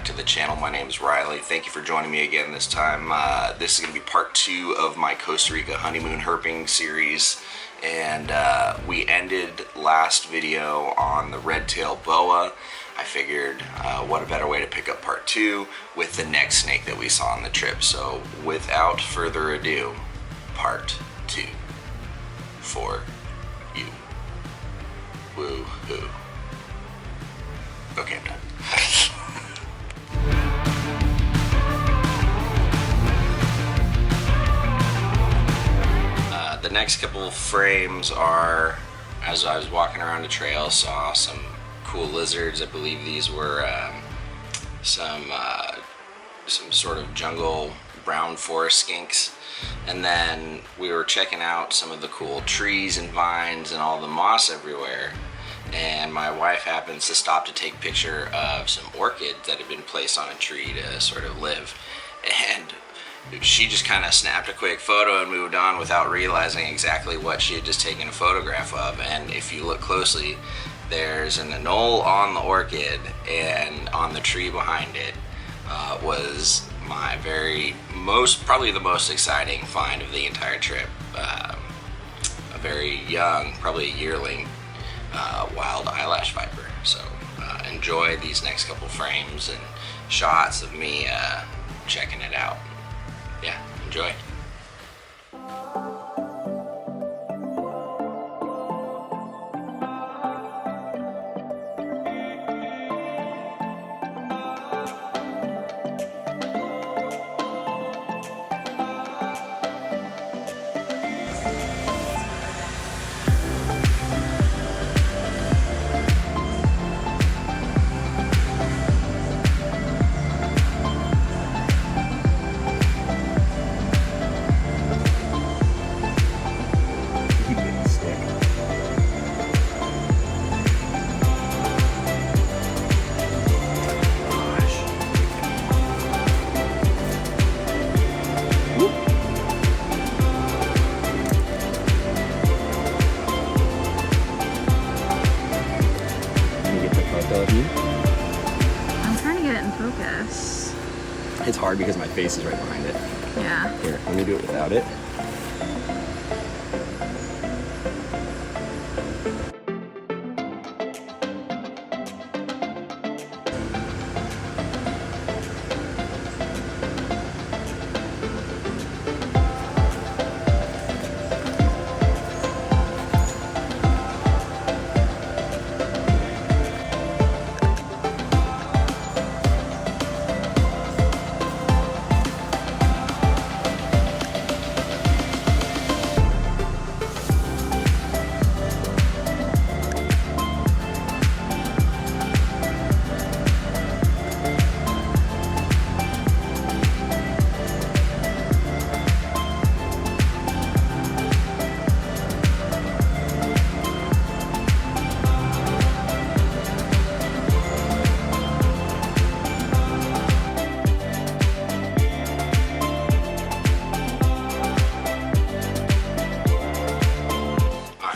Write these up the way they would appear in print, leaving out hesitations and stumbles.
back to the channel. My name is Riley. Thank you for joining me again this time. This is going to be part 2 of my Costa Rica Honeymoon Herping series. And we ended last video on the red-tailed boa. I figured what a better way to pick up part 2 with the next snake that we saw on the trip. So without further ado, part 2 for you. Woo-hoo. Okay, I'm done. The next couple of frames are, as I was walking around the trail, saw some cool lizards. I believe these were some sort of jungle brown forest skinks. And then we were checking out some of the cool trees and vines and all the moss everywhere. And my wife happens to stop to take a picture of some orchids that had been placed on a tree to sort of live. And she just kind of snapped a quick photo and moved on without realizing exactly what she had just taken a photograph of. And if you look closely, there's an anole on the orchid, and on the tree behind it was my probably the most exciting find of the entire trip. A very young, probably a yearling, wild eyelash viper. So enjoy these next couple frames and shots of me checking it out. Yeah, enjoy. I'm trying to get it in focus. It's hard because my face is right behind it. Yeah. Here, let me do it without it.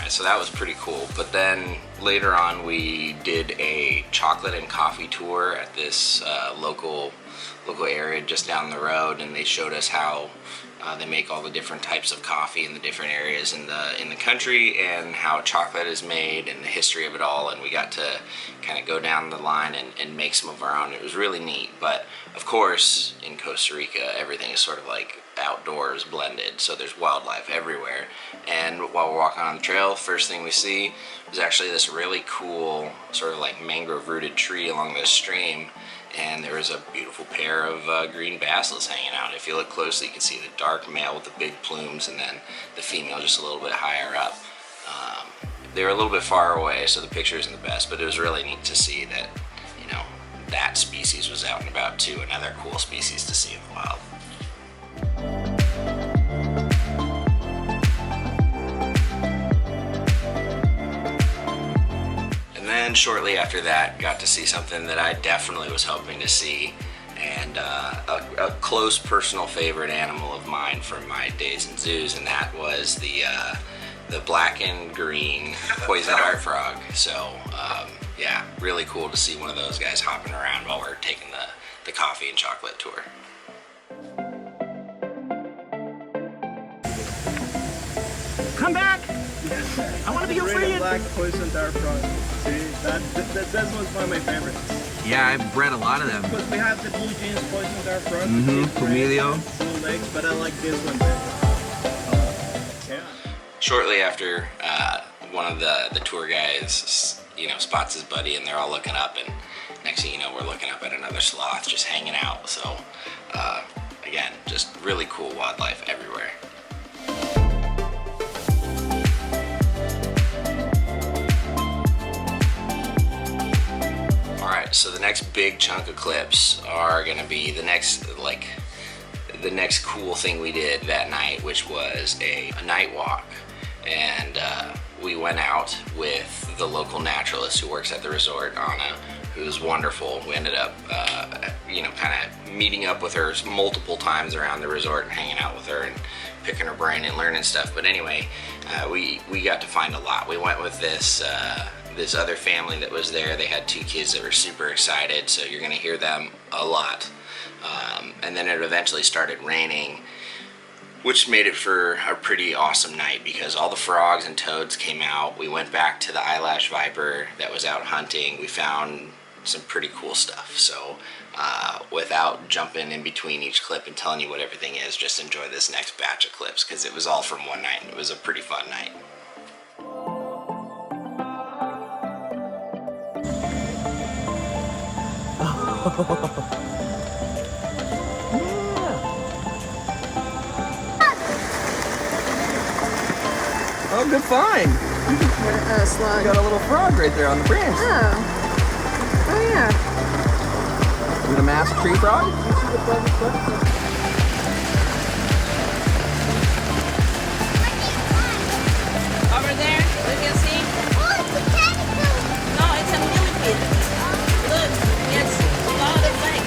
So that was pretty cool. But then later on we did a chocolate and coffee tour at this local area just down the road, and they showed us how they make all the different types of coffee in the different areas in the country, and how chocolate is made and the history of it all. And we got to kind of go down the line and make some of our own. It was really neat. But of course, in Costa Rica, everything is sort of like outdoors blended, so there's wildlife everywhere. And while we're walking on the trail, first thing we see is actually this really cool sort of like mangrove rooted tree along this stream, and there was a beautiful pair of green basilisk hanging out. If you look closely, you can see the dark male with the big plumes, and then the female just a little bit higher up. They were a little bit far away, so the picture isn't the best, but it was really neat to see that, you know, that species was out and about too. Another cool species to see in the wild. And then shortly after that, got to see something that I definitely was hoping to see, and a close personal favorite animal of mine from my days in zoos, and that was the black and green poison dart frog. So yeah, really cool to see one of those guys hopping around while we're taking the coffee and chocolate tour. Come back! I want to be your friend! Black poison dart frog. See, that was one of my favorites. Yeah, I've bred a lot of them. Because we have the blue jeans poison dart frog. Pomilio. Blue legs, but I like this one better. Yeah. Shortly after, one of the tour guys, you know, spots his buddy, and they're all looking up, and next thing you know, we're looking up at another sloth just hanging out. So, again, just really cool wildlife everywhere. Alright, so the next big chunk of clips are going to be the next cool thing we did that night, which was a night walk. And we went out with the local naturalist who works at the resort, Anna, who's wonderful. We ended up, you know, kind of meeting up with her multiple times around the resort and hanging out with her and picking her brain and learning stuff. But anyway, we got to find a lot. We went with this other family that was there. They had 2 kids that were super excited, so you're gonna hear them a lot. And then it eventually started raining, which made it for a pretty awesome night because all the frogs and toads came out. We went back to the eyelash viper that was out hunting. We found some pretty cool stuff. So without jumping in between each clip and telling you what everything is, just enjoy this next batch of clips because it was all from one night and it was a pretty fun night. Oh, good find. Slug. Got a little frog right there on the branch. Oh. Oh yeah. Is it a masked tree frog? Over there, you can see. Oh, it's a tentacle. No, it's a millipede. Look, it's a lot of legs.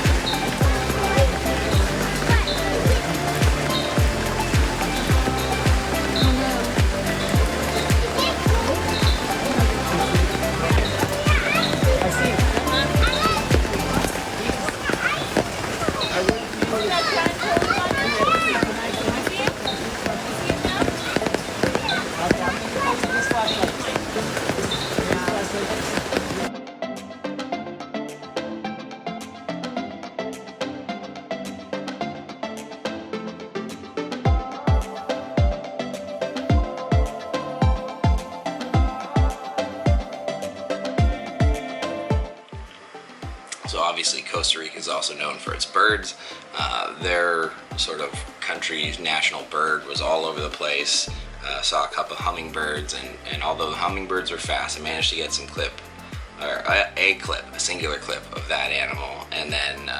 So obviously Costa Rica is also known for its birds. Their sort of country's national bird was all over the place. Saw a couple of hummingbirds, and although the hummingbirds were fast, I managed to get some clip, or a singular clip of that animal. And then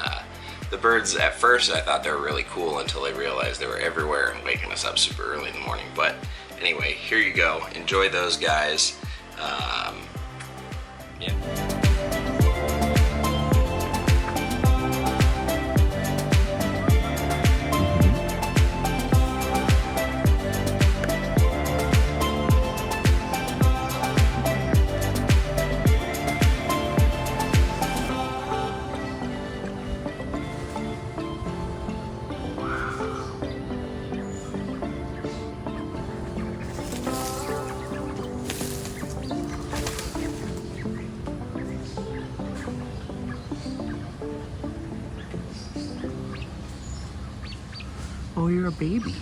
the birds, at first I thought they were really cool until I realized they were everywhere and waking us up super early in the morning. But anyway, here you go. Enjoy those guys. Yeah. Oh, you're a baby.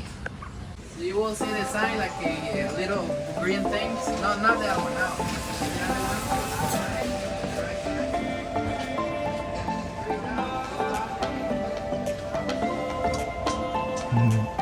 So you will see the sign like a little green things. No, not that one. No. The other one.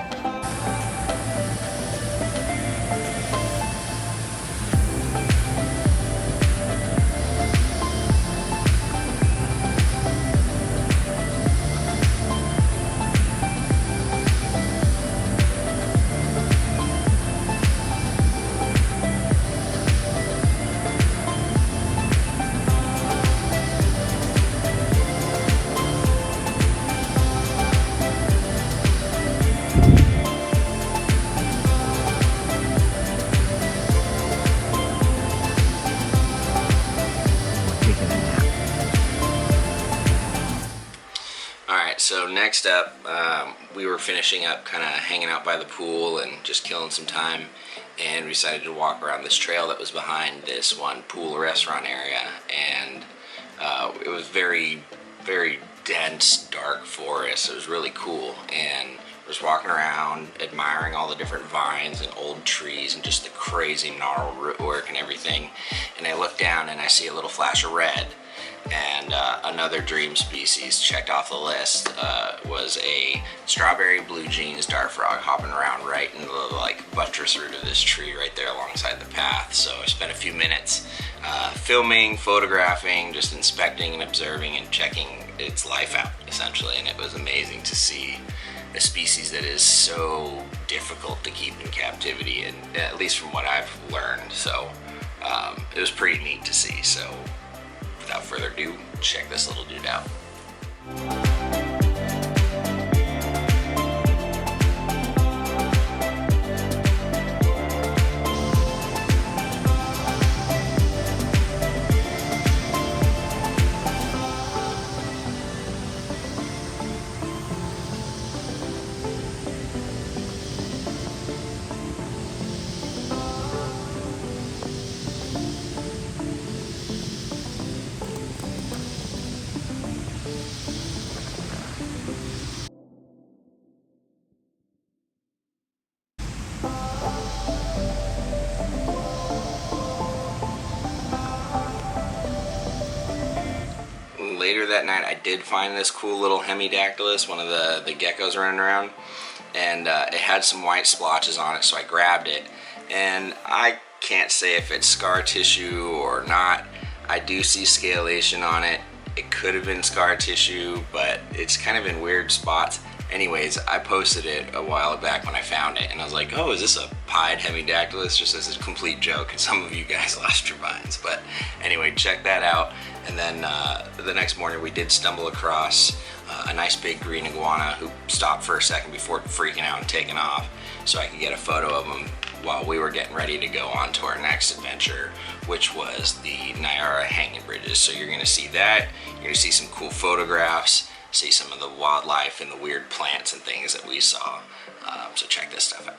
so next up, we were finishing up, kind of hanging out by the pool and just killing some time, and we decided to walk around this trail that was behind this one pool restaurant area, and it was very, very dense, dark forest. It was really cool, and I was walking around admiring all the different vines and old trees and just the crazy gnarled root work and everything, and I look down and I see a little flash of red, and another dream species checked off the list was a strawberry blue jeans dart frog hopping around right in the like buttress root of this tree right there alongside the path. So I spent a few minutes filming, photographing, just inspecting and observing and checking its life out essentially, and it was amazing to see a species that is so difficult to keep in captivity, and at least from what I've learned. So it was pretty neat to see. So without further ado, check this little dude out. Later that night, I did find this cool little Hemidactylus, one of the geckos running around, and it had some white splotches on it, so I grabbed it. And I can't say if it's scar tissue or not. I do see scalation on it. It could have been scar tissue, but it's kind of in weird spots. Anyways, I posted it a while back when I found it, and I was like, oh, is this a pied Hemidactylus? Just as a complete joke, and some of you guys lost your minds. But anyway, check that out. And then the next morning we did stumble across a nice big green iguana who stopped for a second before freaking out and taking off, so I could get a photo of him while we were getting ready to go on to our next adventure, which was the Nyara Hanging Bridges. So you're gonna see that, you're gonna see some cool photographs, see some of the wildlife and the weird plants and things that we saw. So check this stuff out.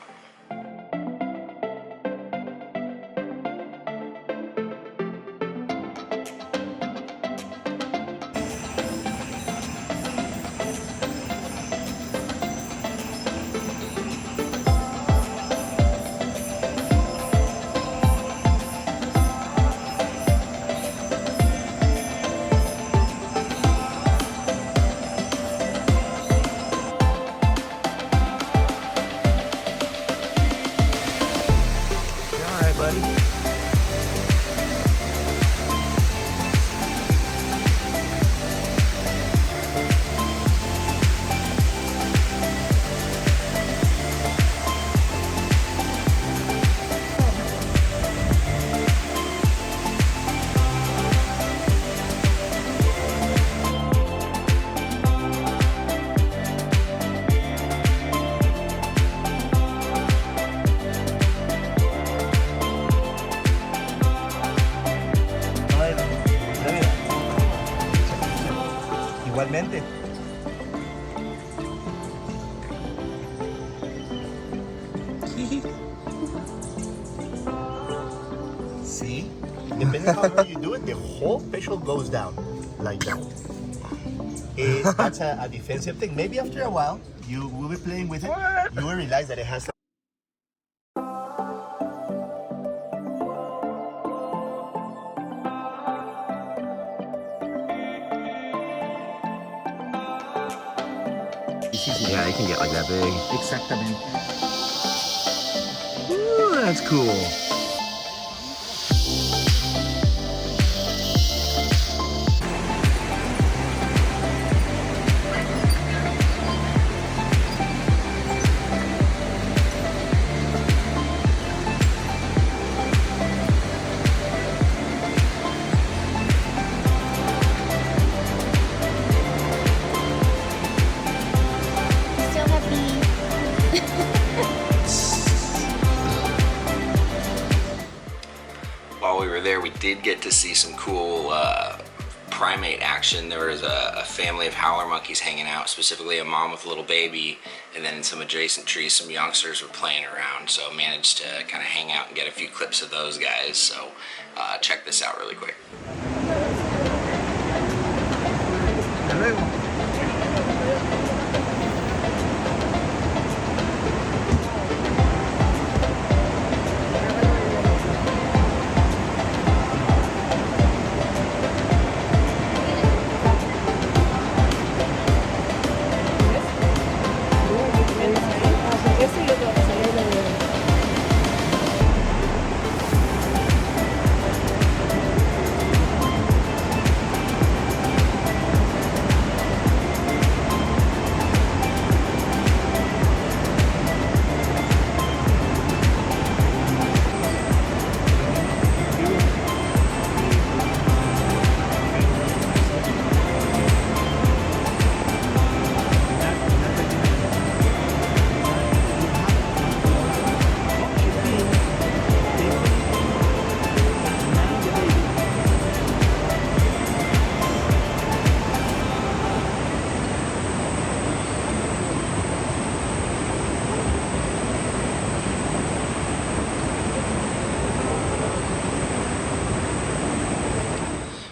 Igualmente. See? Depending on how you do it, the whole facial goes down like that. That's a defensive thing. Maybe after a while, you will be playing with it. You will realize that it has. Yeah, it can get like that big. Exactamente. Ooh, that's cool. While we were there, we did get to see some cool primate action. There was a family of howler monkeys hanging out, specifically a mom with a little baby, and then in some adjacent trees some youngsters were playing around, so managed to kind of hang out and get a few clips of those guys. So check this out really quick.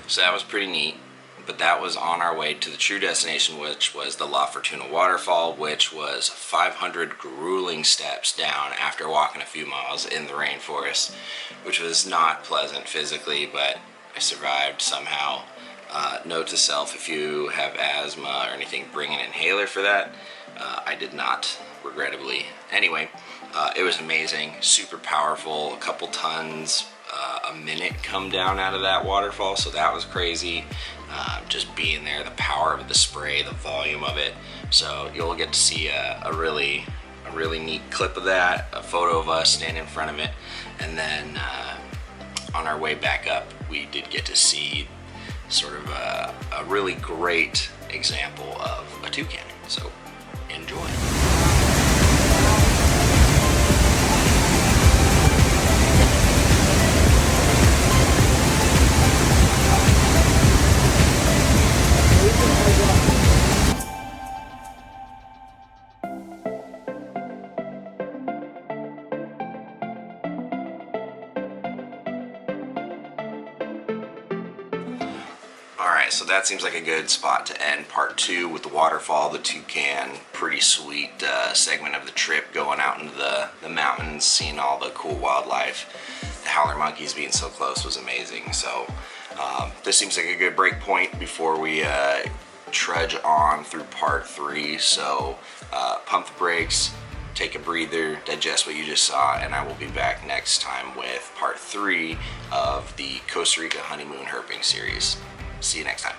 So that was pretty neat, but that was on our way to the true destination, which was the La Fortuna waterfall, which was 500 grueling steps down after walking a few miles in the rainforest, which was not pleasant physically, but I survived somehow. Note to self, if you have asthma or anything, bring an inhaler for that. I did not, regrettably. Anyway, it was amazing, super powerful, a couple tons a minute come down out of that waterfall, so that was crazy. Just being there, the power of the spray, the volume of it. So you'll get to see a really neat clip of that, a photo of us standing in front of it, and then on our way back up, we did get to see sort of a really great example of a toucan. So enjoy. Alright, so that seems like a good spot to end part 2 with the waterfall, the toucan. Pretty sweet segment of the trip, going out into the mountains, seeing all the cool wildlife. The howler monkeys being so close was amazing. So this seems like a good break point before we trudge on through part 3. So pump the brakes, take a breather, digest what you just saw, and I will be back next time with part 3 of the Costa Rica Honeymoon Herping series. See you next time.